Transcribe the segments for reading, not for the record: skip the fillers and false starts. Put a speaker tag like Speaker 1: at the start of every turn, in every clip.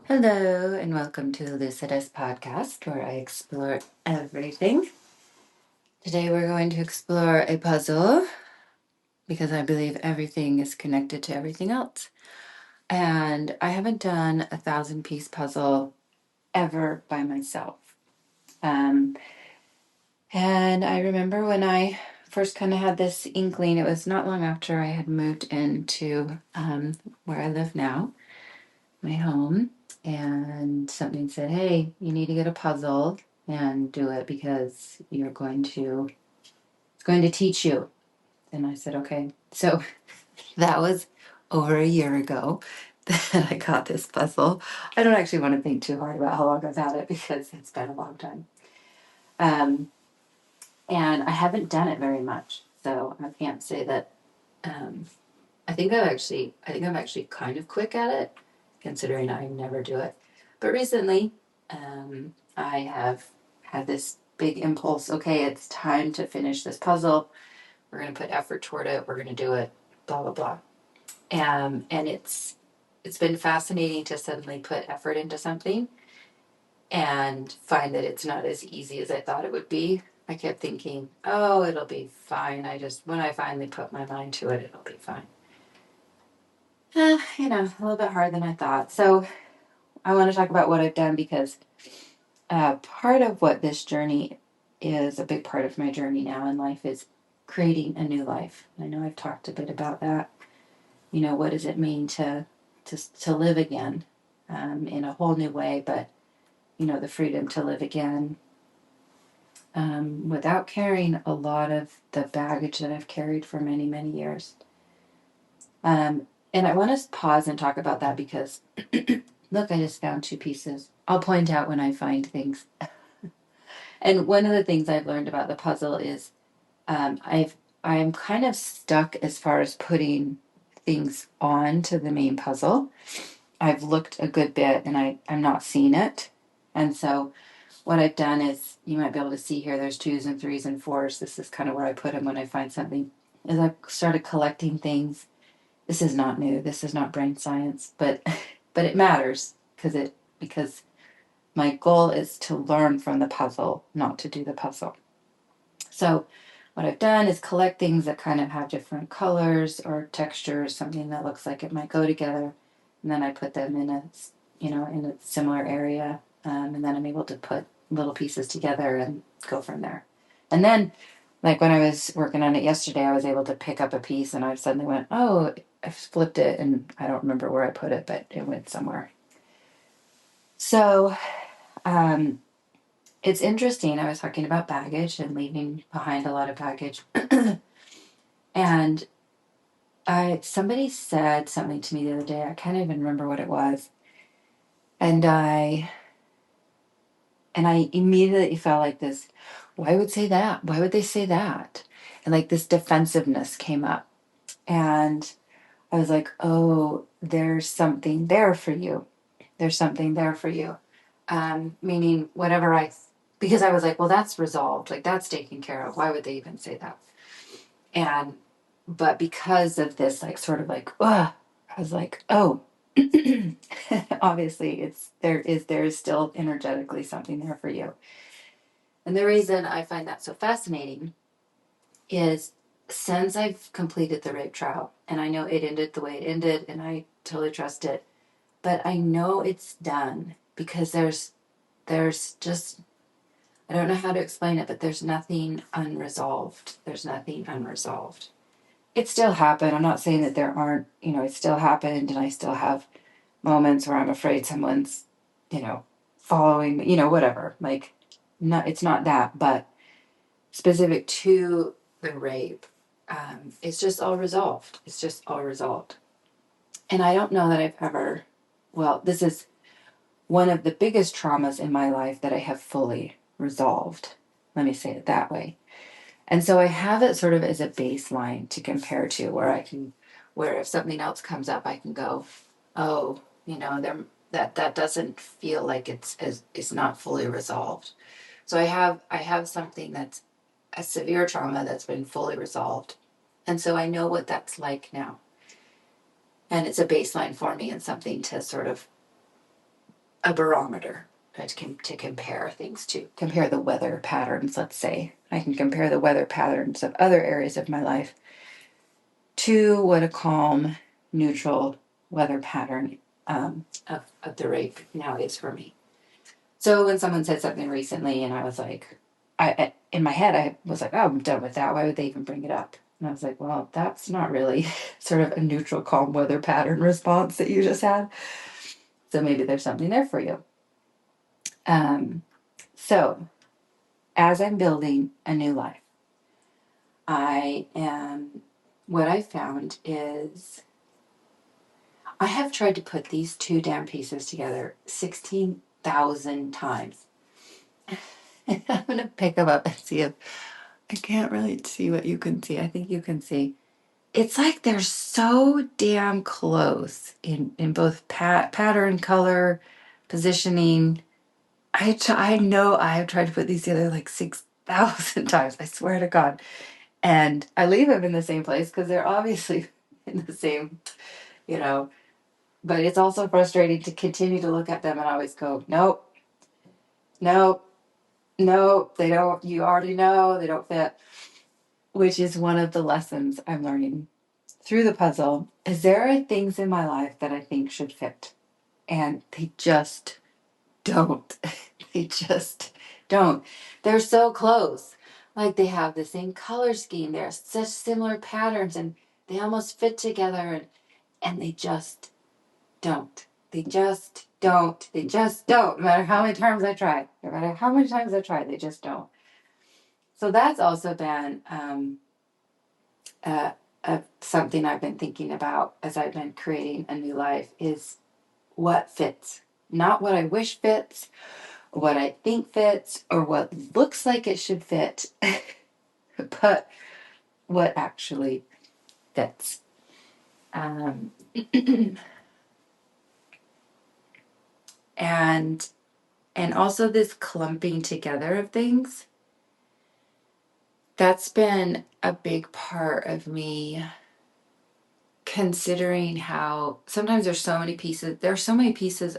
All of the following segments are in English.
Speaker 1: Hello, and welcome to Lucidus Podcast, where I explore everything. Today, we're going to explore a puzzle because I believe everything is connected to everything else. And I haven't done a 1,000-piece puzzle ever by myself. And I remember when I first kind of had this inkling, it was not long after I had moved into where I live now, my home. And something said, hey, you need to get a puzzle and do it because it's going to teach you. And I said, okay. So that was over a year ago that I got this puzzle. I don't actually want to think too hard about how long I've had it because it's been a long time. And I haven't done it very much. So I can't say that. I think I'm actually kind of quick at it, considering I never do it. But recently, I have had this big impulse. Okay, it's time to finish this puzzle. We're going to put effort toward it. We're going to do it. Blah blah blah. And it's been fascinating to suddenly put effort into something and find that it's not as easy as I thought it would be. I kept thinking, oh, it'll be fine. When I finally put my mind to it, it'll be fine. A little bit harder than I thought. So I want to talk about what I've done because part of what this journey is, a big part of my journey now in life, is creating a new life. I know I've talked a bit about that. What does it mean to live again in a whole new way, but, the freedom to live again without carrying a lot of the baggage that I've carried for many, many years. And I want to pause and talk about that because, look, I just found two pieces. I'll point out when I find things. And one of the things I've learned about the puzzle is I'm kind of stuck as far as putting things on to the main puzzle. I've looked a good bit and I'm not seeing it. And so what I've done is, you might be able to see here, there's 2s and 3s and 4s. This is kind of where I put them when I find something. Is I've started collecting things. This is not new. This is not brain science, but it matters because my goal is to learn from the puzzle, not to do the puzzle. So what I've done is collect things that kind of have different colors or textures, something that looks like it might go together, and then I put them in a similar area, and then I'm able to put little pieces together and go from there. And then, like when I was working on it yesterday, I was able to pick up a piece, and I suddenly went, oh, I flipped it, and I don't remember where I put it, but it went somewhere. So, it's interesting. I was talking about baggage and leaving behind a lot of baggage. And somebody said something to me the other day. I can't even remember what it was. And I immediately felt like this, why would say that? Why would they say that? And like this defensiveness came up. And I was like, oh, there's something there for you. There's something there for you. Meaning because I was like, well, that's resolved. Like that's taken care of. Why would they even say that? But because of this, like, sort of like, ugh, I was like, oh, obviously there is still energetically something there for you. And the reason I find that so fascinating is since I've completed the rape trial, and I know it ended the way it ended, and I totally trust it, but I know it's done because there's just, I don't know how to explain it, but there's nothing unresolved. There's nothing unresolved. It still happened. I'm not saying that there aren't, it still happened, and I still have moments where I'm afraid someone's, following me, whatever. Like, no, it's not that, but specific to the rape, it's just all resolved. It's just all resolved. And I don't know that I've ever, well, this is one of the biggest traumas in my life that I have fully resolved. Let me say it that way. And so I have it sort of as a baseline to compare to where if something else comes up, I can go, oh, that doesn't feel like it's not fully resolved. So I have something that's a severe trauma that's been fully resolved. And so I know what that's like now. And it's a baseline for me and something to sort of a barometer to compare things to. Compare the weather patterns, let's say. I can compare the weather patterns of other areas of my life to what a calm, neutral weather pattern of the rape now is for me. So when someone said something recently and I was like, in my head, I was like, oh, I'm done with that. Why would they even bring it up? And I was like, well, that's not really sort of a neutral, calm weather pattern response that you just had. So maybe there's something there for you. So as I'm building a new life, what I found is I have tried to put these two damn pieces together 16,000 times. I'm going to pick them up and see if I can't really see what you can see. I think you can see. It's like they're so damn close in both pattern, color, positioning. I know I have tried to put these together like 6,000 times. I swear to God. And I leave them in the same place because they're obviously in the same, you know. But it's also frustrating to continue to look at them and always go, nope, nope, nope, they don't, you already know, they don't fit. Which is one of the lessons I'm learning through the puzzle, is there are things in my life that I think should fit. And they just don't. They just don't. They're so close. Like they have the same color scheme. They're such similar patterns and they almost fit together and they just don't. They just don't. They just don't. No matter how many times I try. No matter how many times I try, they just don't. So that's also been uh, something I've been thinking about as I've been creating a new life is what fits. Not what I wish fits, what I think fits, or what looks like it should fit, but what actually fits. Um, and also this clumping together of things, that's been a big part of me considering how sometimes there are so many pieces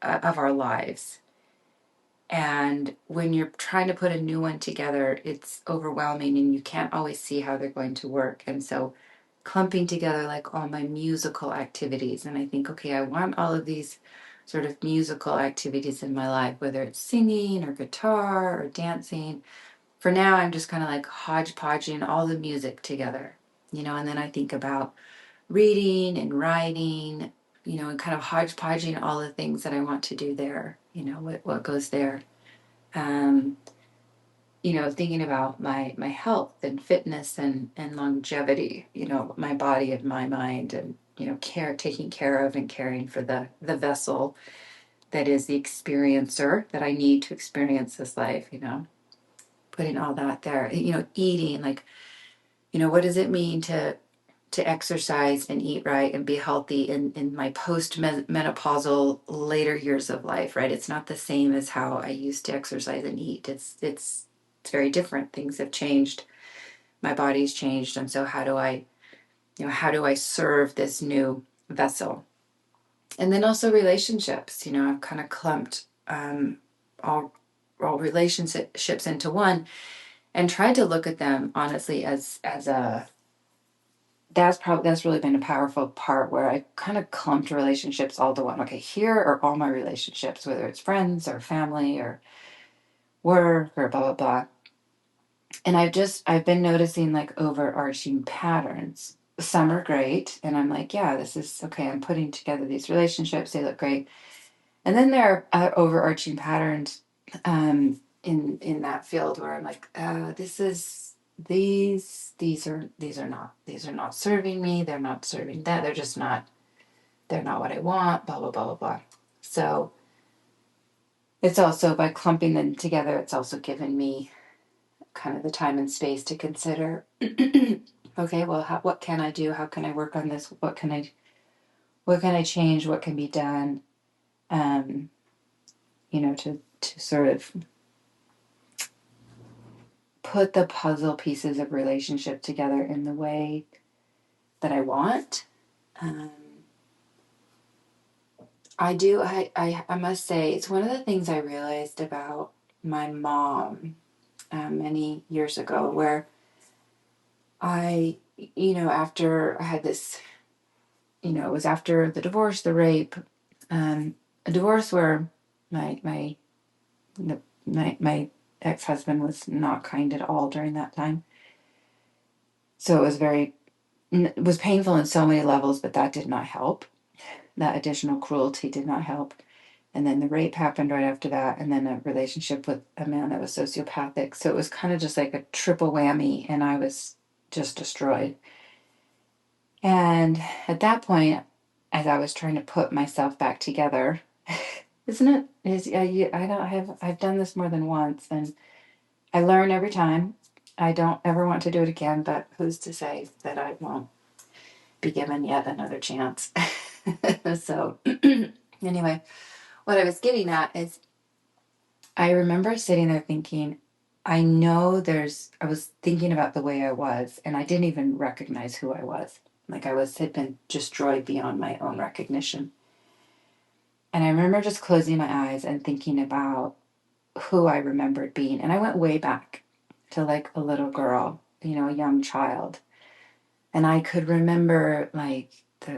Speaker 1: of our lives. And when you're trying to put a new one together, it's overwhelming and you can't always see how they're going to work. And so clumping together like all my musical activities. And I think, okay, I want all of these sort of musical activities in my life, whether it's singing or guitar or dancing. For now, I'm just kind of like hodgepodging all the music together, and then I think about reading and writing, and kind of hodgepodging all the things that I want to do there, what goes there. Um, Thinking about my health and fitness and longevity, my body and my mind and, taking care of and caring for the vessel that is the experiencer that I need to experience this life, putting all that there, eating, like, what does it mean to exercise and eat right and be healthy in my post-menopausal later years of life, right? It's not the same as how I used to exercise and eat. It's very different. Things have changed. My body's changed. And so how do I serve this new vessel? And then also relationships, I've kind of clumped all relationships into one and tried to look at them honestly as a that's really been a powerful part where I kind of clumped relationships all to one. Okay, here are all my relationships, whether it's friends or family or work or blah blah blah. And I've been noticing like overarching patterns. Some are great, and I'm like, yeah, this is okay. I'm putting together these relationships; they look great. And then there are overarching patterns in that field where I'm like, this is these are not serving me. They're not serving that. They're not what I want. Blah blah blah blah blah. So it's also by clumping them together, it's also given me kind of the time and space to consider. Okay, well, what can I do? How can I work on this? What can I change? What can be done? Um, to sort of put the puzzle pieces of relationship together in the way that I want. I do. I must say, it's one of the things I realized about my mom many years ago, where after I had this, it was after the divorce, the rape, a divorce where my my my ex-husband was not kind at all during that time. So it was painful in so many levels, but that did not help. That additional cruelty did not help. And then the rape happened right after that, and then a relationship with a man that was sociopathic. So it was kind of just like a triple whammy, and I was just destroyed. And at that point, as I was trying to put myself back together, isn't it? I've done this more than once, and I learn every time. I don't ever want to do it again, but who's to say that I won't be given yet another chance? So, anyway, what I was getting at is I remember sitting there thinking, I was thinking about the way I was, and I didn't even recognize who I was. Like had been destroyed beyond my own recognition. And I remember just closing my eyes and thinking about who I remembered being. And I went way back to like a little girl, a young child. And I could remember like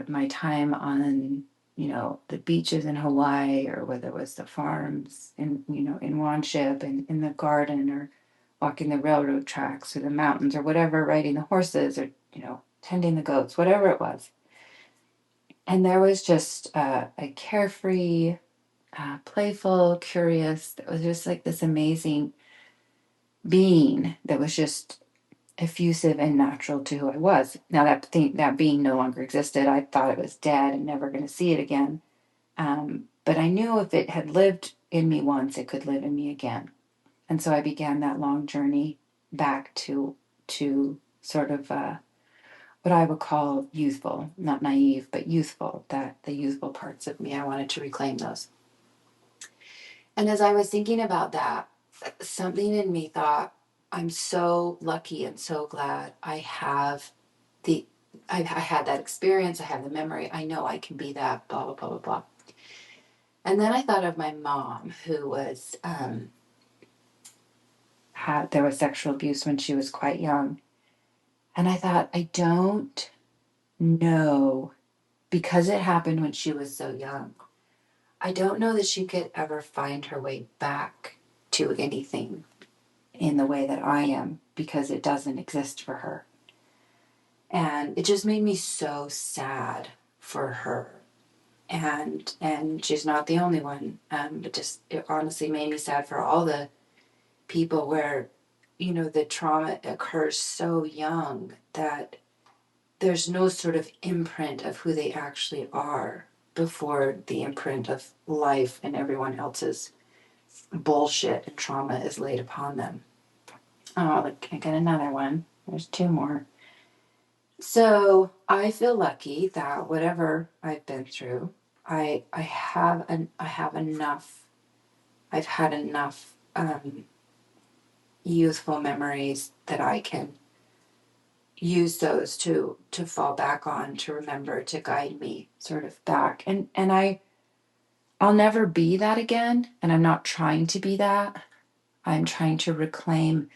Speaker 1: my time on, the beaches in Hawaii, or whether it was the farms in Wanship and in the garden, or walking the railroad tracks or the mountains or whatever, riding the horses, or, tending the goats, whatever it was. And there was just a carefree, playful, curious, that was just like this amazing being that was just effusive and natural to who I was. Now that being no longer existed, I thought it was dead and never going to see it again. But I knew if it had lived in me once, it could live in me again. And so I began that long journey back to sort of what I would call youthful, not naive, but youthful. That the youthful parts of me, I wanted to reclaim those. And as I was thinking about that, something in me thought, I'm so lucky and so glad the I had that experience. I have the memory. I know I can be that. Blah blah blah blah blah. And then I thought of my mom, who was there was sexual abuse when she was quite young, and I thought, I don't know, because it happened when she was so young. I don't know that she could ever find her way back to anything in the way that I am, because it doesn't exist for her. And it just made me so sad for her. And she's not the only one. It honestly made me sad for all the people where, the trauma occurs so young that there's no sort of imprint of who they actually are before the imprint of life and everyone else's bullshit and trauma is laid upon them. Oh, look, I got another one. There's two more. So I feel lucky that whatever I've been through, I have enough. I've had enough youthful memories that I can use those to fall back on, to remember, to guide me sort of back. And I'll never be that again, and I'm not trying to be that. I'm trying to reclaim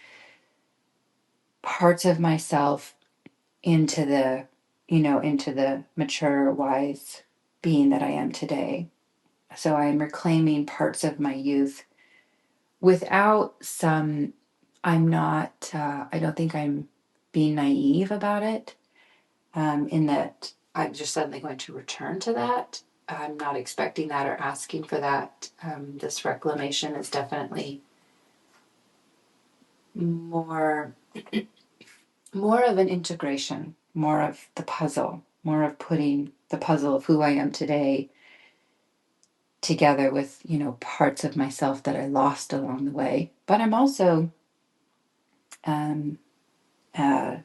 Speaker 1: parts of myself into the mature, wise being that I am today. So I'm reclaiming parts of my youth without some, I don't think I'm being naive about it, in that I'm just suddenly going to return to that. I'm not expecting that or asking for that. This reclamation is definitely more of an integration, more of the puzzle, more of putting the puzzle of who I am today together with, parts of myself that I lost along the way. But I'm also um, uh,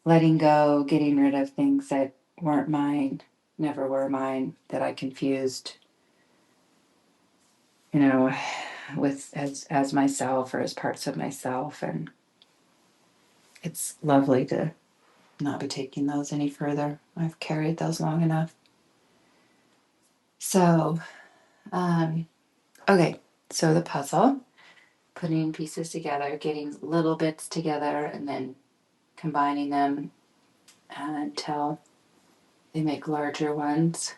Speaker 1: letting go, getting rid of things that weren't mine, never were mine, that I confused, with as myself, or as parts of myself. And it's lovely to not be taking those any further. I've carried those long enough. So, okay, so the puzzle, putting pieces together, getting little bits together, and then combining them until they make larger ones.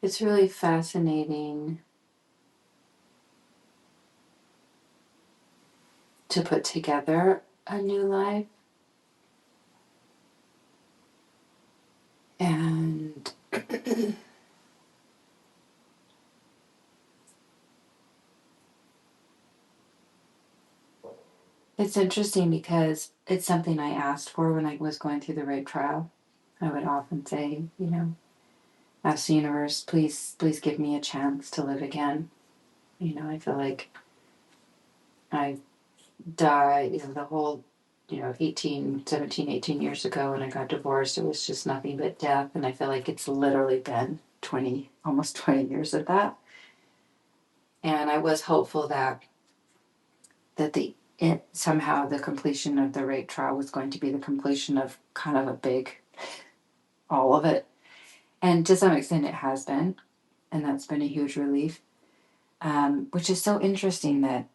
Speaker 1: It's really fascinating to put together a new life. And it's interesting because it's something I asked for when I was going through the rape trial. I would often say, ask the universe, please give me a chance to live again. I feel like I died, the whole, 18 years ago when I got divorced, it was just nothing but death. And I feel like it's literally been almost 20 years of that. And I was hopeful that somehow the completion of the rape trial was going to be the completion of kind of all of it. And to some extent it has been, and that's been a huge relief. Which is so interesting that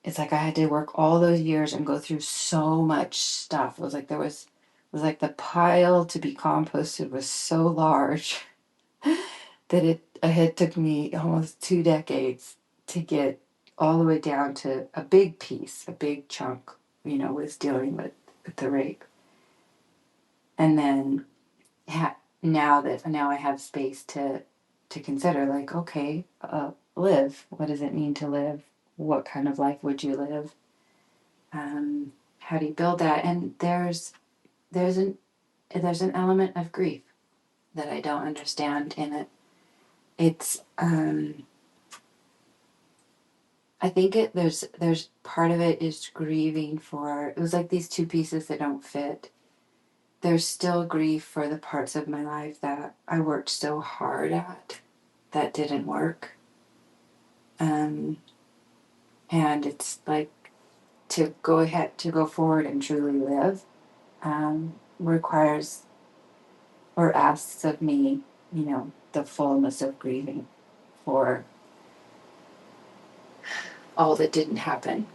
Speaker 1: it's like I had to work all those years and go through so much stuff. It was like the pile to be composted was so large that it had took me almost 2 decades to get all the way down to a big piece, a big chunk, was dealing with the rape. And then now I have space to consider, like, okay, live. What does it mean to live? What kind of life would you live? How do you build that? And there's an element of grief that I don't understand in it. It's I think there's part of it is grieving for, it was like these two pieces that don't fit. There's still grief for the parts of my life that I worked so hard at that didn't work. And it's like to go forward and truly live requires or asks of me, the fullness of grieving for all that didn't happen,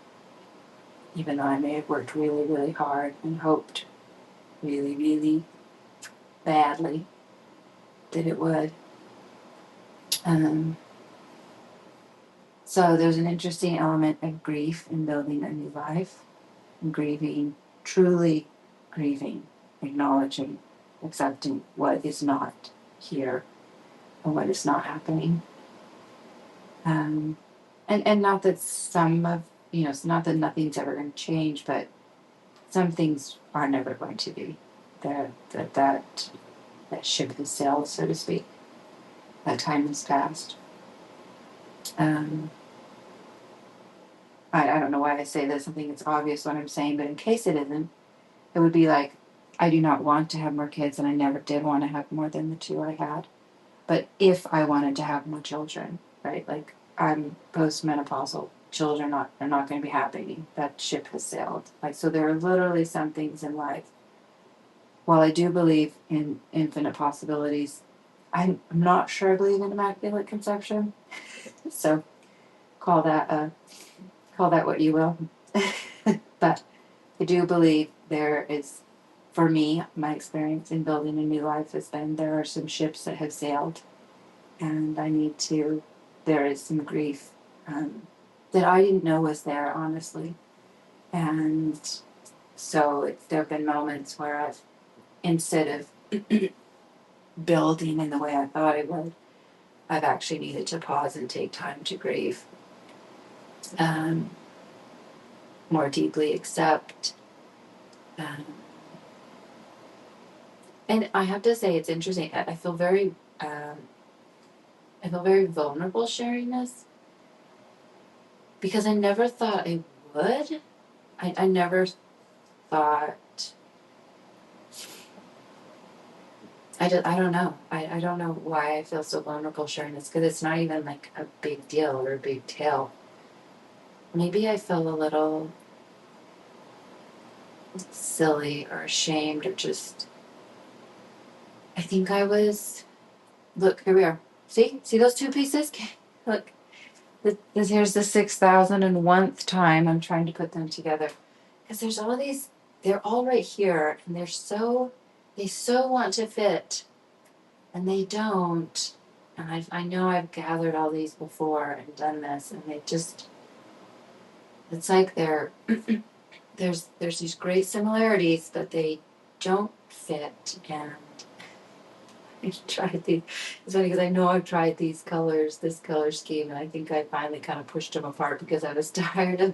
Speaker 1: even though I may have worked really, really hard and hoped really, really badly that it would. Um, so there's an interesting element of grief in building a new life, and grieving, truly grieving, acknowledging, accepting what is not here and what is not happening. And not that it's not that nothing's ever going to change, but some things are never going to be. That ship has sailed, so to speak. That time has passed. Um, I don't know why I say this. I think it's obvious what I'm saying, but in case it isn't, it would be like, I do not want to have more kids, and I never did want to have more than the two I had. But if I wanted to have more children, right? Like, I'm postmenopausal. Children are not going to be happening. That ship has sailed. Like, so there are literally some things in life. While I do believe in infinite possibilities, I'm not sure I believe in immaculate conception. So call that what you will. But I do believe there is, for me, my experience in building a new life has been there are some ships that have sailed, and there is some grief that I didn't know was there, honestly. And so there have been moments where instead of building in the way I thought I would, I've actually needed to pause and take time to grieve, um, more deeply accept. Um, and I have to say, it's interesting. I feel very vulnerable sharing this because I never thought I would. I never thought I don't know. I don't know why I feel so vulnerable sharing this because it's not even like a big deal or a big tale. Maybe I feel a little silly or ashamed or just, I think I was, look, here we are. See those two pieces? Look, here's the 6,001th time I'm trying to put them together. Because there's all these, they're all right here and they so want to fit and they don't. And I know I've gathered all these before and done this, and they just, it's like there's these great similarities, but they don't fit. And I tried these. It's funny because I know I've tried these colors, this color scheme, and I think I finally kind of pushed them apart because I was tired of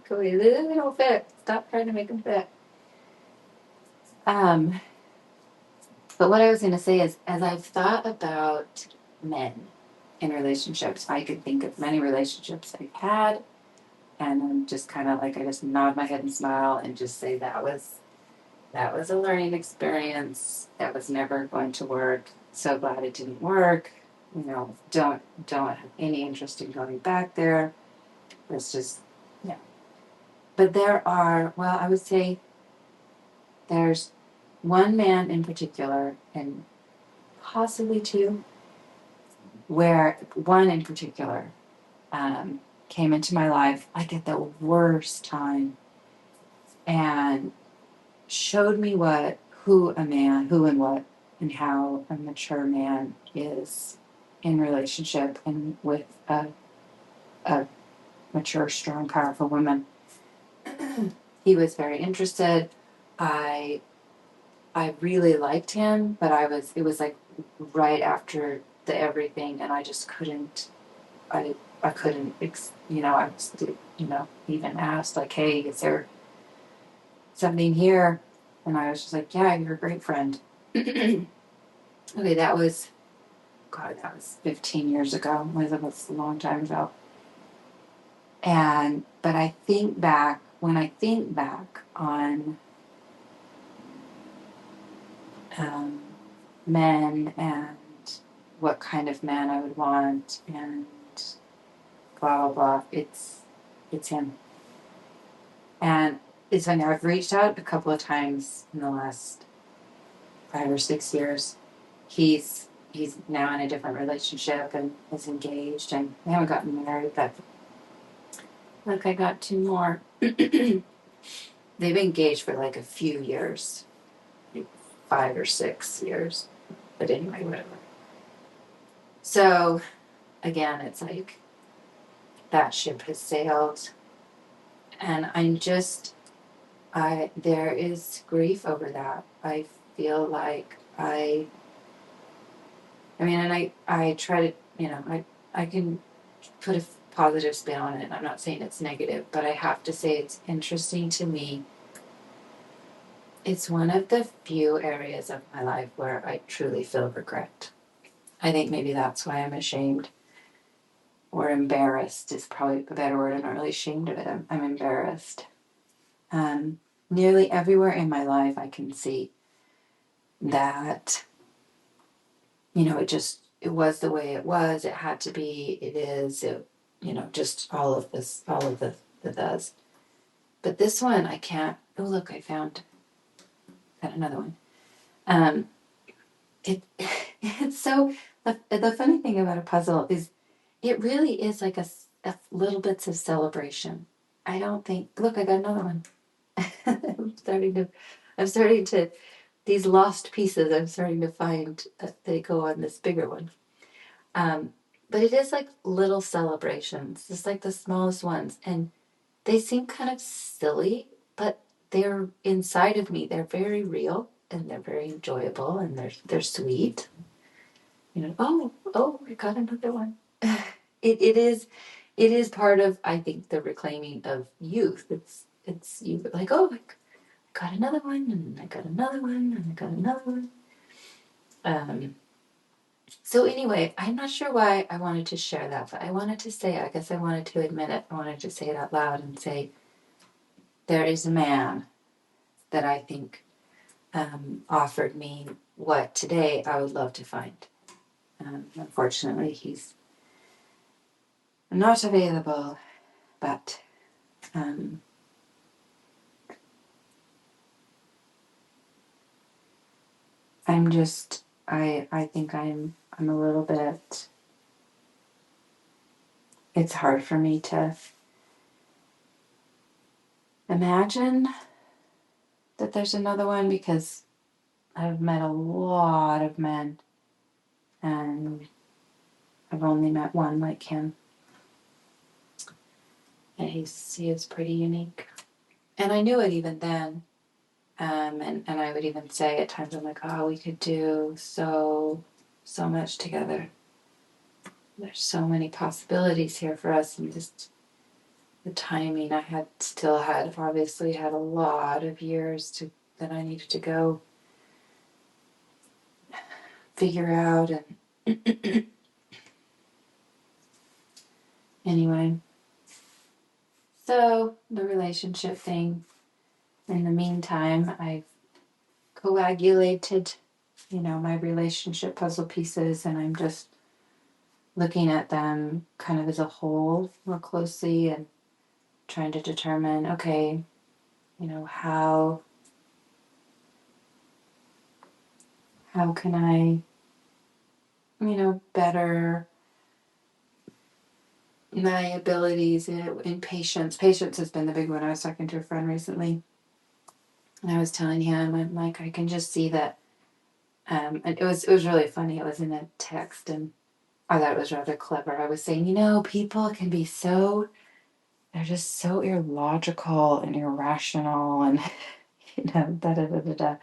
Speaker 1: going, they don't fit. Stop trying to make them fit. Um, but what I was going to say is, as I've thought about men in relationships, I could think of many relationships I've had, and I'm just kind of like I just nod my head and smile and just say that was a learning experience. That was never going to work. So glad it didn't work. You know, don't have any interest in going back there. It's just yeah. But there are, well, I would say there's one man in particular, and possibly two, where one in particular came into my life like at the worst time and showed me who and what and how a mature man is in relationship and with a mature, strong, powerful woman. He was very interested. I I really liked him, but it was like right after the everything, and I just couldn't. I couldn't. I was, even asked like, "Hey, is there something here?" And I was just like, "Yeah, you're a great friend." Okay, that was God. That was 15 years ago. That was a long time ago. But I think back when I think back on um, men and what kind of man I would want and blah blah blah. It's him. And it's funny. I've reached out a couple of times in the last 5 or 6 years. He's now in a different relationship and is engaged, and they haven't gotten married. But look, I got two more. They've been engaged for like a few years, like 5 or 6 years. But anyway, whatever. So again, it's like that ship has sailed, and I there is grief over that. I feel like I mean, and I try to, I can put a positive spin on it. I'm not saying it's negative, but I have to say it's interesting to me. It's one of the few areas of my life where I truly feel regret. I think maybe that's why I'm ashamed or embarrassed is probably a better word. I'm not really ashamed of it. I'm embarrassed. Nearly everywhere in my life, I can see that, it was the way it was. It had to be. It is. Just all of this, all of the does. But this one, I can't. Oh, look, I found another one. Um, it it's so the funny thing about a puzzle is it really is like a little bits of celebration. I don't think. Look, I got another one. I'm starting to these lost pieces. I'm starting to find that they go on this bigger one. Um, but it is like little celebrations, just like the smallest ones. And they seem kind of silly, but they're inside of me. They're very real and they're very enjoyable and they're sweet. Oh, I got another one. It is part of, I think, the reclaiming of youth. It's you like, oh, I got another one and I got another one and I got another one. So anyway, I'm not sure why I wanted to share that, but I wanted to say, I guess I wanted to admit it. I wanted to say it out loud and say, there is a man that I think offered me what today I would love to find. Unfortunately, he's not available, but I'm just, I think I'm a little bit, it's hard for me to imagine that there's another one, because I've met a lot of men and I've only met one like him. And he is pretty unique. And I knew it even then. And I would even say at times, I'm like, oh, we could do so much together. There's so many possibilities here for us, and just the timing. I obviously had a lot of years that I needed to go figure out. And anyway, so the relationship thing. In the meantime, I've coagulated, my relationship puzzle pieces, and I'm just looking at them kind of as a whole more closely and trying to determine, okay, how can I, better my abilities in patience. Patience has been the big one. I was talking to a friend recently, and I was telling him, I'm like, I can just see that. And it was really funny. It was in a text, and I thought it was rather clever. I was saying, people can be they're just so illogical and irrational, and da da da da da.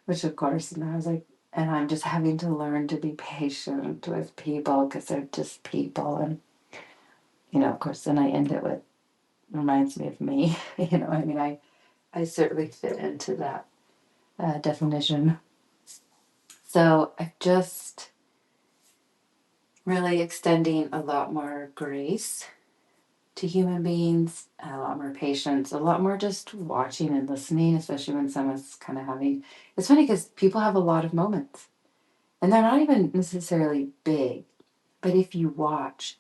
Speaker 1: Which of course, and I was like, and I'm just having to learn to be patient with people because they're just people. And of course, then I end it with, reminds me of me. I certainly fit into that definition. So I'm just really extending a lot more grace to human beings, a lot more patience, a lot more just watching and listening, especially when someone's kind of having. It's funny because people have a lot of moments, and they're not even necessarily big, but if you watch,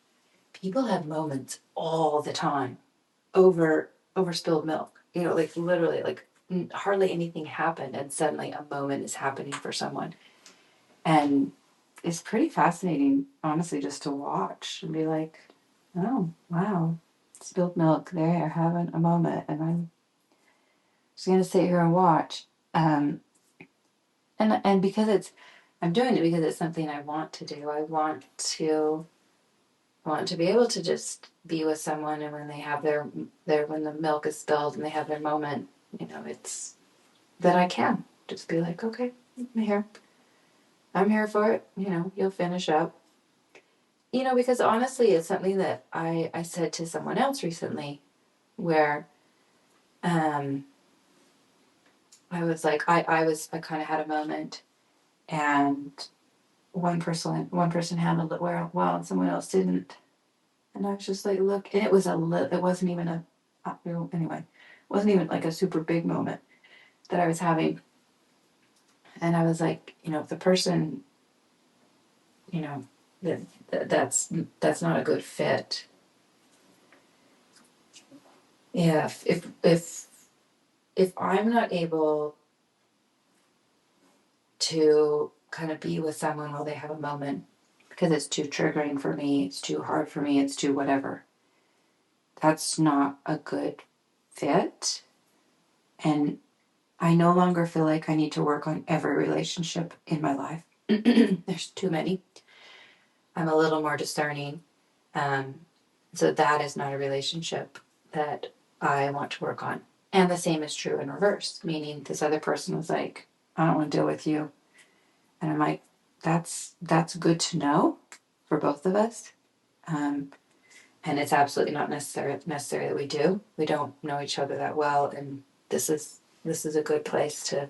Speaker 1: people have moments all the time over spilled milk. Like literally, like hardly anything happened, and suddenly a moment is happening for someone, and it's pretty fascinating, honestly, just to watch and be like, oh wow, spilled milk. They're having a moment, and I'm just gonna sit here and watch. And because I'm doing it because it's something I want to do. I want to be able to just be with someone, and when they have when the milk is spilled and they have their moment, it's that I can just be like, okay, I'm here for it. You'll finish up. Because honestly, it's something that I said to someone else recently, where I kind of had a moment, and one person handled it well, and someone else didn't. And I was just like, look, and it wasn't even anyway, it wasn't even like a super big moment that I was having. And I was like, if the person, you know, that's not a good fit. Yeah, if I'm not able to kind of be with someone while they have a moment because it's too triggering for me, it's too hard for me, it's too whatever, that's not a good fit. And I no longer feel like I need to work on every relationship in my life. There's too many. I'm a little more discerning. Um, so that is not a relationship that I want to work on. And the same is true in reverse, meaning this other person was like, I don't want to deal with you. And I'm like, that's good to know for both of us. And it's absolutely not necessary that we do. We don't know each other that well, and this is a good place to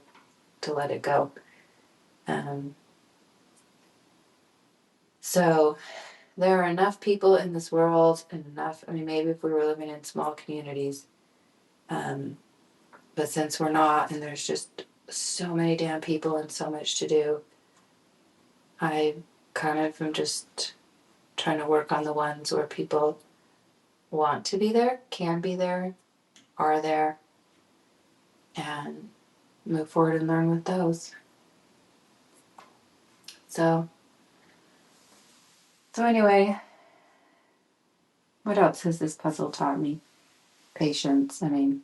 Speaker 1: let it go. So there are enough people in this world, and enough. I mean, maybe if we were living in small communities, but since we're not, and there's just so many damn people and so much to do, I kind of am just trying to work on the ones where people want to be there, can be there, are there, and move forward and learn with those. So anyway, what else has this puzzle taught me? Patience. I mean,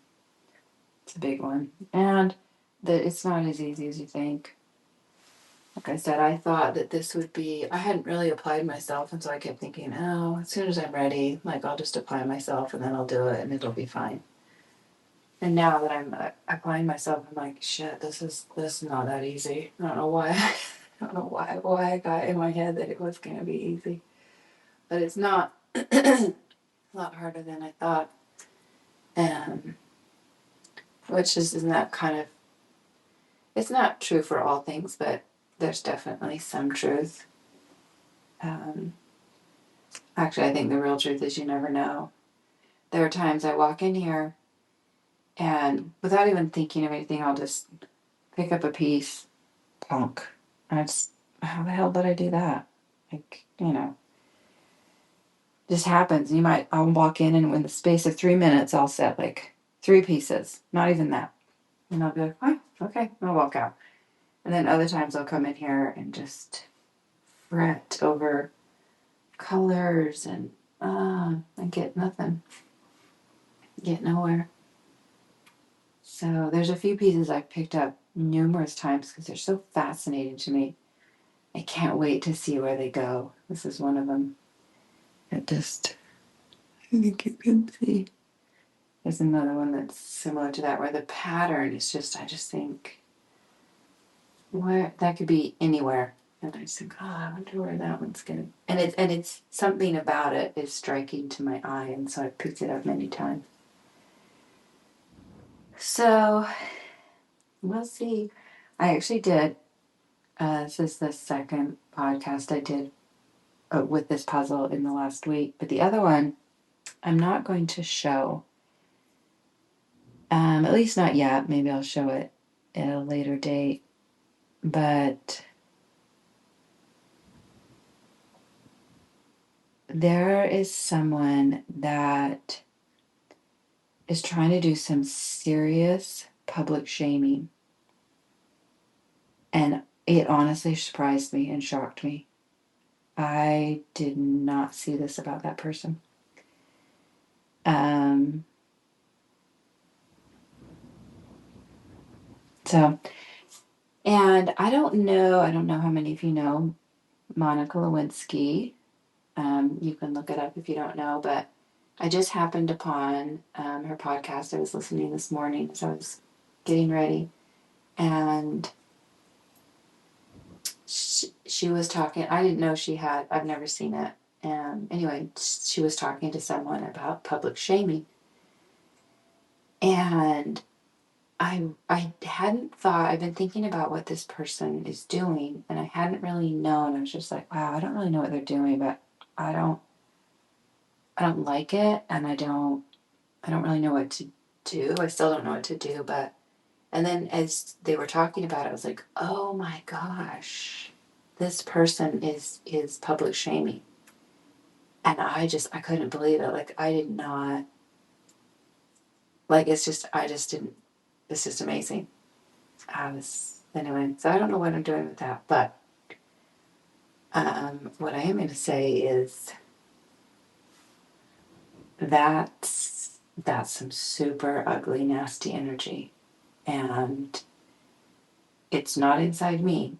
Speaker 1: it's a big one. And that it's not as easy as you think. Like I said, I thought that this would be, I hadn't really applied myself, and so I kept thinking, oh, as soon as I'm ready, like I'll just apply myself and then I'll do it and it'll be fine. And now that I'm applying myself, I'm like, shit, this is not that easy. I don't know why. I don't know why I got in my head that it was going to be easy, but it's not. A lot harder than I thought, which is in that kind of. It's not true for all things, but there's definitely some truth. Actually, I think the real truth is you never know. There are times I walk in here, and without even thinking of anything, I'll just pick up a piece, plonk. And it's, how the hell did I do that? Like, just happens. I'll walk in, and in the space of 3 minutes, I'll set like 3 pieces. Not even that. And I'll be like, oh, okay, I'll walk out. And then other times I'll come in here and just fret over colors and I get nothing. Get nowhere. So there's a few pieces I've picked up numerous times because they're so fascinating to me. I can't wait to see where they go. This is one of them. I think you can see. There's another one that's similar to that where the pattern is just, I just think, where that could be anywhere. And I just think, oh, I wonder where that one's gonna. And it's something about it is striking to my eye, and so I picked it up many times. So we'll see. I actually did. This is the second podcast I did with this puzzle in the last week, but the other one I'm not going to show. At least not yet. Maybe I'll show it at a later date. But there is someone that is trying to do some serious public shaming. And it honestly surprised me and shocked me. I did not see this about that person. And I don't know how many of you know Monica Lewinsky. You can look it up if you don't know, but I just happened upon her podcast. I was listening this morning as I was getting ready, and she was talking. I didn't know she had. I've never seen it. Anyway, she was talking to someone about public shaming, and I hadn't thought. I've been thinking about what this person is doing, and I hadn't really known. I was just like, wow, I don't really know what they're doing, but I don't like it, and I don't really know what to do. I still don't know what to do, but and then as they were talking about it, I was like, oh my gosh, this person is public shaming. And I couldn't believe it. Like I did not like I just didn't it's just amazing. Anyway, so I don't know what I'm doing with that, but what I am going to say is that's some super ugly, nasty energy. And it's not inside me.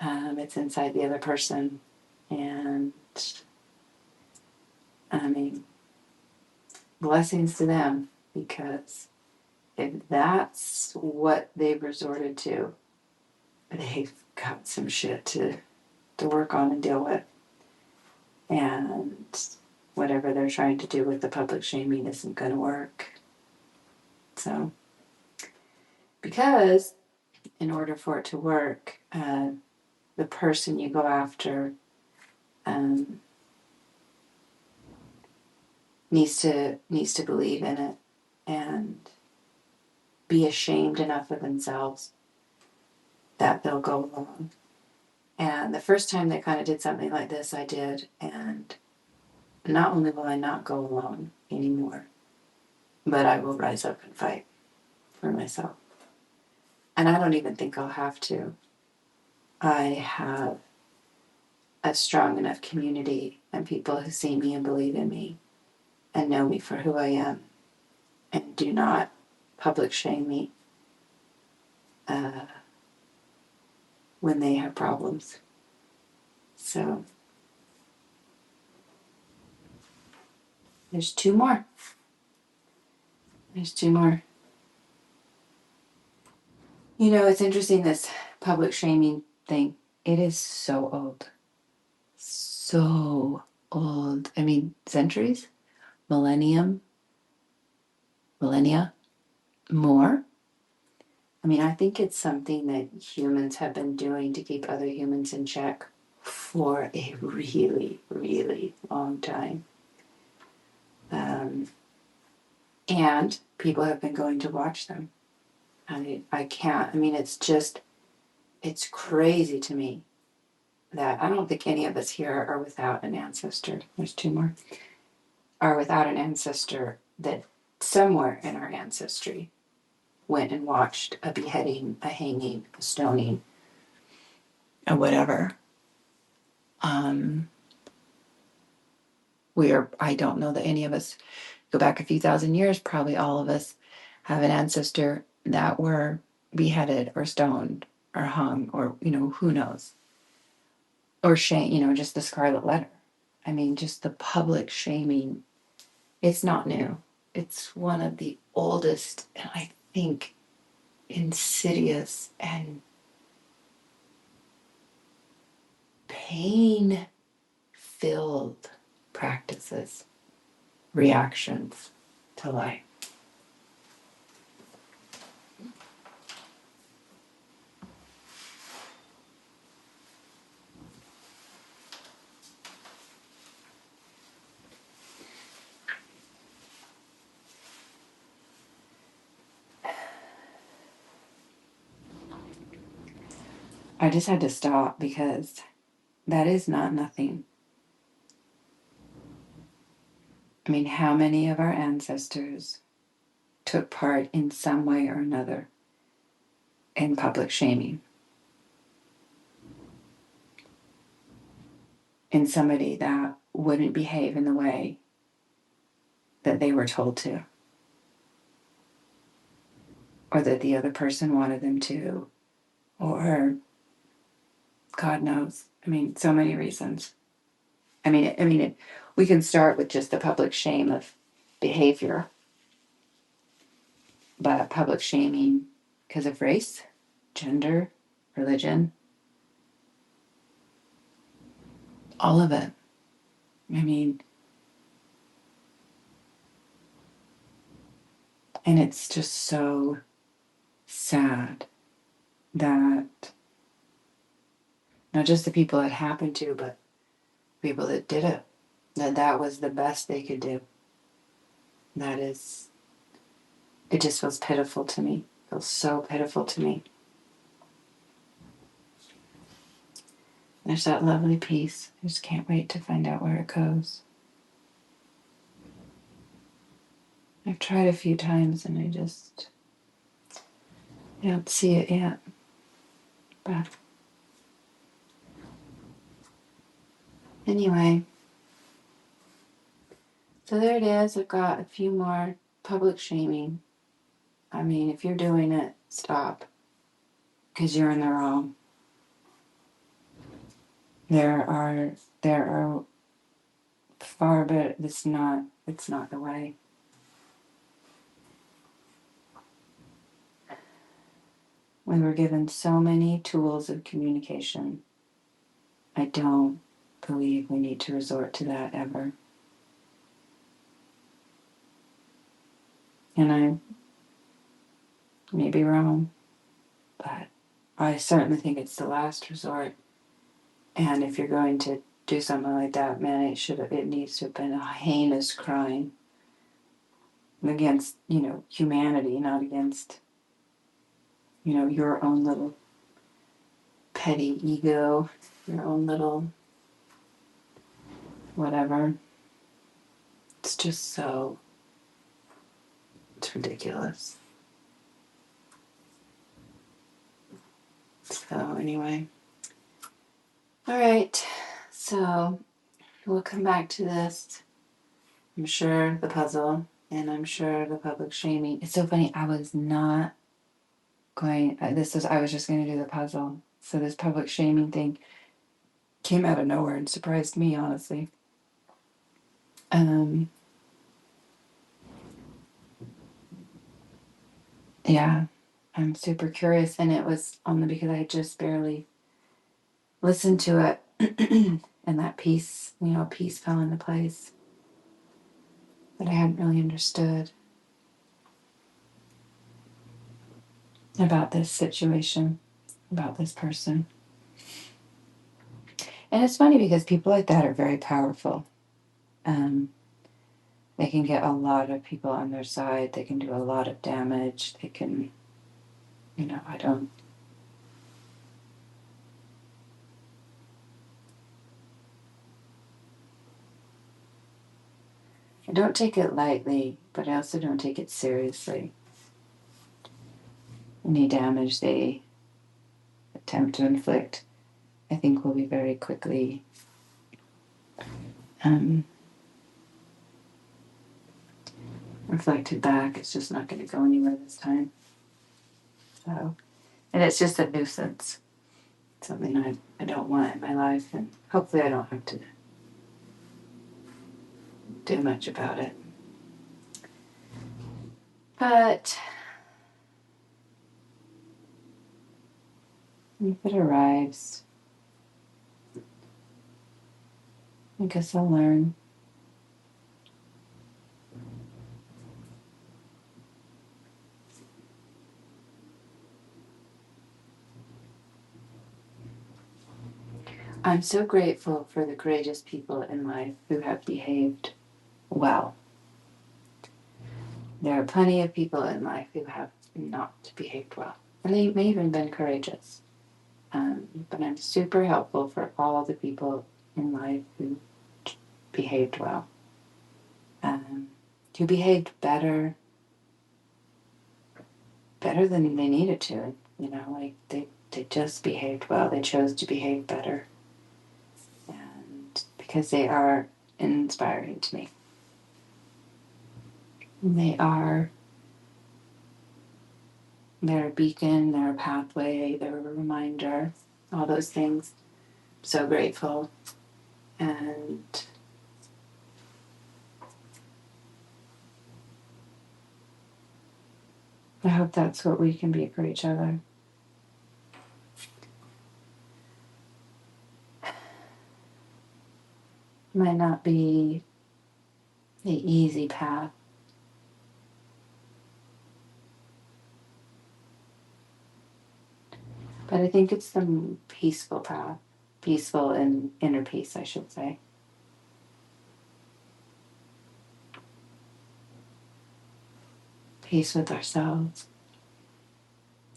Speaker 1: It's inside the other person. And I mean, blessings to them, because if that's what they've resorted to, they've got some shit to work on and deal with. And whatever they're trying to do with the public shaming isn't going to work. So, because in order for it to work, the person you go after needs to believe in it, and be ashamed enough of themselves that they'll go along. And the first time they kind of did something like this, I did. And not only will I not go alone anymore, but I will rise up and fight for myself. And I don't even think I'll have to. I have a strong enough community and people who see me and believe in me and know me for who I am and do not public shame me when they have problems. So there's two more. There's two more. You know, it's interesting, this public shaming thing. It is so old. So old. I mean, centuries? Millennia? More? I mean, I think it's something that humans have been doing to keep other humans in check for a really, really long time. And people have been going to watch them. I can't, I mean, it's crazy to me that I don't think any of us here are without an ancestor. There's two more. Are without an ancestor that somewhere in our ancestry went and watched a beheading, a hanging, a stoning, or whatever. I don't know that any of us go back a few thousand years, probably all of us have an ancestor that were beheaded or stoned or hung or, who knows. Or shame, just the scarlet letter. I mean, just the public shaming. It's not new. It's one of the oldest and I think insidious and pain-filled practices, reactions to life. I just had to stop because that is not nothing. I mean, how many of our ancestors took part in some way or another in public shaming? In somebody that wouldn't behave in the way that they were told to, or that the other person wanted them to, or God knows. I mean, so many reasons. We can start with just the public shame of behavior, but public shaming because of race, gender, religion, all of it. I mean, and it's just so sad that not just the people it happened to, but people that did it, that was the best they could do. It just feels pitiful to me. It feels so pitiful to me. There's that lovely piece. I just can't wait to find out where it goes. I've tried a few times and I don't see it yet. But anyway, so there it is. I've got a few more public shaming. I mean, if you're doing it, stop. Because you're in the wrong. There are far better. It's not the way. We were given so many tools of communication. I don't believe we need to resort to that ever. And I may be wrong, but I certainly think it's the last resort. And if you're going to do something like that, man, it needs to have been a heinous crime against, humanity, not against your own little petty ego, your own little whatever. It's just it's ridiculous. So anyway, all right, so we'll come back to this. I'm sure the puzzle, and I'm sure the public shaming. It's so funny, I was not going, I was just going to do the puzzle. So this public shaming thing came out of nowhere and surprised me, honestly. Yeah, I'm super curious, and it was only because I had just barely listened to it, and that piece fell into place that I hadn't really understood about this situation, about this person. And it's funny because people like that are very powerful. They can get a lot of people on their side. They can do a lot of damage. They can, I don't take it lightly, but I also don't take it seriously. Any damage they attempt to inflict, I think, will be very quickly reflected back. It's just not going to go anywhere this time. So, and it's just a nuisance. Something I don't want in my life, and hopefully I don't have to do much about it. But if it arrives, I guess I'll learn. I'm so grateful for the courageous people in life who have behaved well. There are plenty of people in life who have not behaved well, and they may even been courageous. But I'm super helpful for all the people in life who behaved well, who behaved better than they needed to. Like they just behaved well. They chose to behave better, and because they are inspiring to me. They're a beacon, they're a pathway, they're a reminder, all those things. I'm so grateful. And I hope that's what we can be for each other. It might not be the easy path, but I think it's the peaceful path. Peaceful and inner peace, I should say. Peace with ourselves.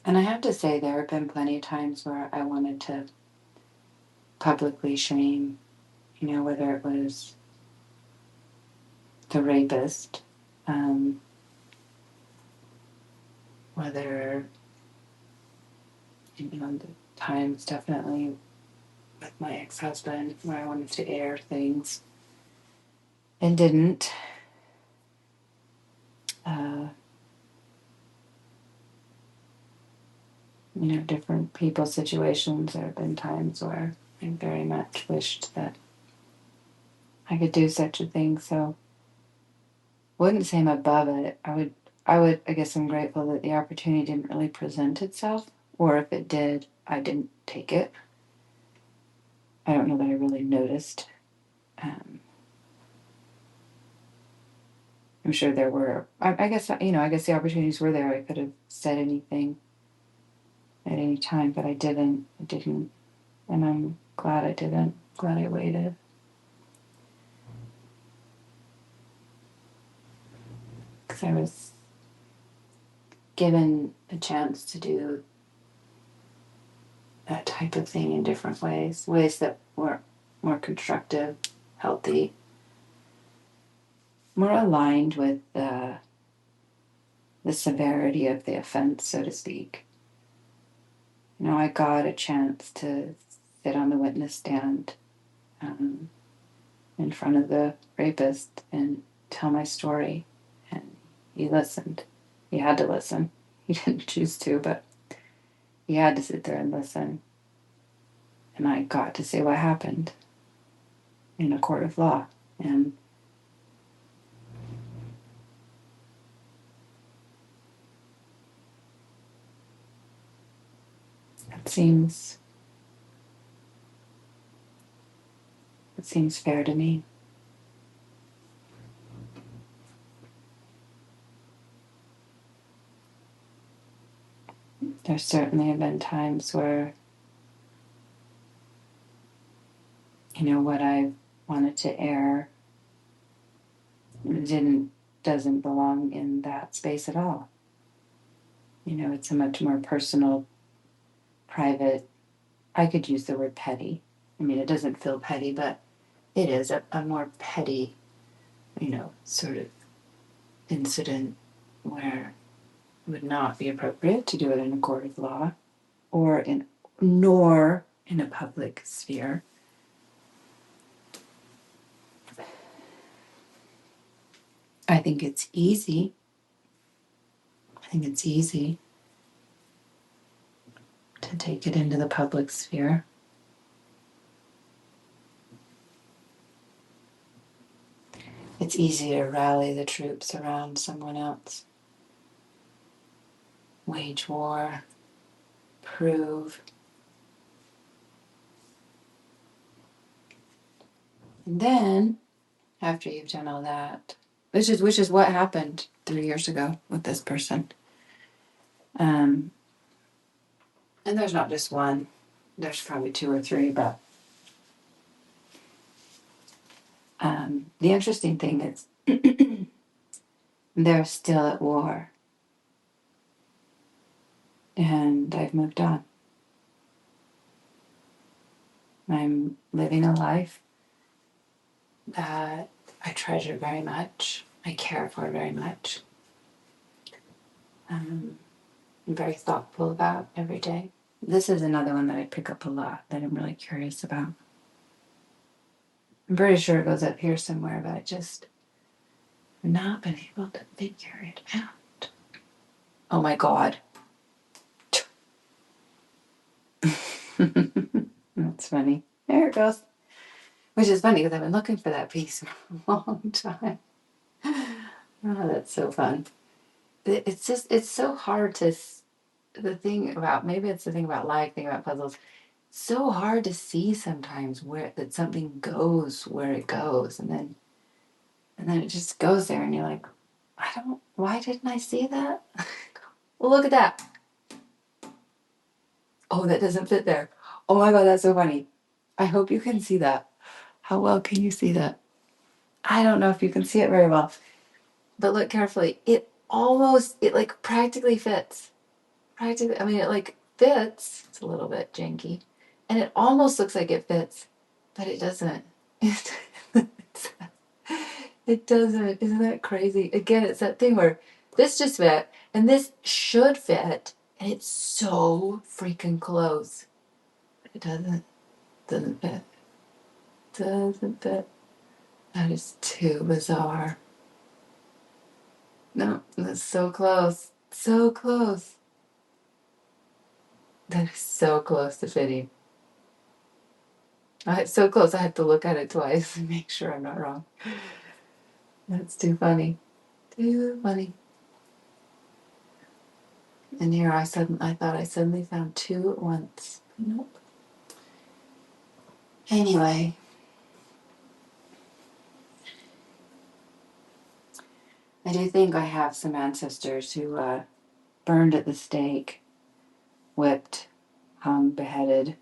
Speaker 1: And I have to say, there have been plenty of times where I wanted to publicly shame, whether it was the rapist, whether, the times definitely with my ex-husband where I wanted to air things and didn't. Different people, situations. There have been times where I very much wished that I could do such a thing. So I wouldn't say I'm above it. I guess I'm grateful that the opportunity didn't really present itself, or if it did, I didn't take it. I don't know that I really noticed. I'm sure there were, I guess the opportunities were there. I could have said anything at any time, but I didn't. And I'm glad I didn't. Glad I waited. Because I was given a chance to do that type of thing in different ways that were more constructive, healthy, more aligned with the severity of the offense, so to speak. I got a chance to sit on the witness stand in front of the rapist and tell my story. And he listened. He had to listen. He didn't choose to, but he had to sit there and listen. And I got to say what happened in a court of law. And it seems fair to me. There certainly have been times where, what I wanted to air doesn't belong in that space at all. It's a much more personal, private, I could use the word petty. I mean, it doesn't feel petty, but it is a more petty, sort of incident where it would not be appropriate to do it in a court of law nor in a public sphere. I think it's easy. To take it into the public sphere. It's easy to rally the troops around someone else. Wage war, prove. And then, after you've done all that, which is what happened 3 years ago with this person. And there's not just one. There's probably 2 or 3, but the interesting thing is they're still at war. And I've moved on. I'm living a life that I treasure very much. I care for very much. I'm very thoughtful about every day. This is another one that I pick up a lot that I'm really curious about. I'm pretty sure it goes up here somewhere, but I just have not been able to figure it out. Oh my God. That's funny. There it goes. Which is funny because I've been looking for that piece for a long time. Oh, that's so fun. It's so hard to, maybe it's the thing about life, thing about puzzles, so hard to see sometimes that something goes where it goes, and then it just goes there, and you're like, why didn't I see that? Well, look at that. Oh, that doesn't fit there. Oh my God, that's so funny. I hope you can see that. How well can you see that? I don't know if you can see it very well, but look carefully. It like practically fits. Practically, I mean, it like fits. It's a little bit janky, and it almost looks like it fits, but it doesn't. It doesn't. Isn't that crazy? Again, it's that thing where this just fit, and this should fit, and it's so freaking close. It doesn't. Doesn't fit. Doesn't fit. That is too bizarre. No, that's so close. So close. That is so close to fitting. It's so close I have to look at it twice and make sure I'm not wrong. That's too funny. Too funny. And here I thought I suddenly found 2 at once. Nope. Anyway. I do think I have some ancestors who burned at the stake, whipped, hung, beheaded,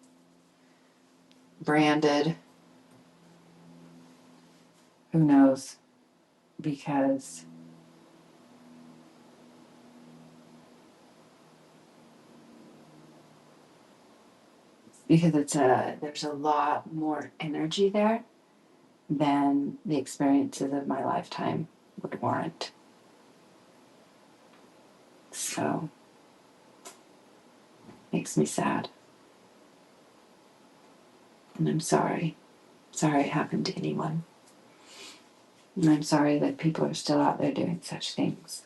Speaker 1: branded. Who knows? Because because there's a lot more energy there than the experiences of my lifetime would warrant. So, makes me sad. And I'm sorry. Sorry it happened to anyone. And I'm sorry that people are still out there doing such things.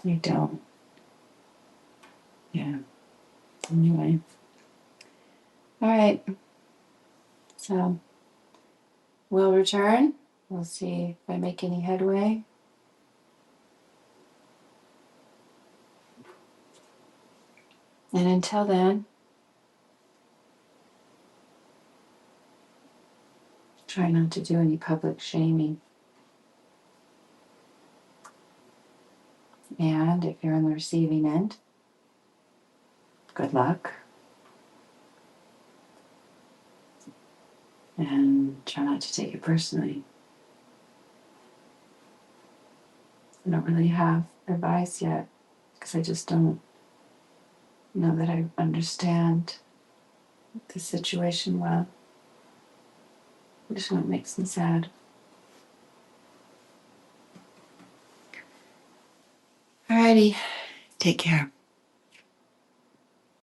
Speaker 1: I don't. Yeah. Anyway. All right. So we'll return. We'll see if I make any headway. And until then, try not to do any public shaming. And if you're on the receiving end, good luck. And try not to take it personally. I don't really have advice yet because I just don't know that I understand the situation well. Which is what makes me sad. Alrighty, take care.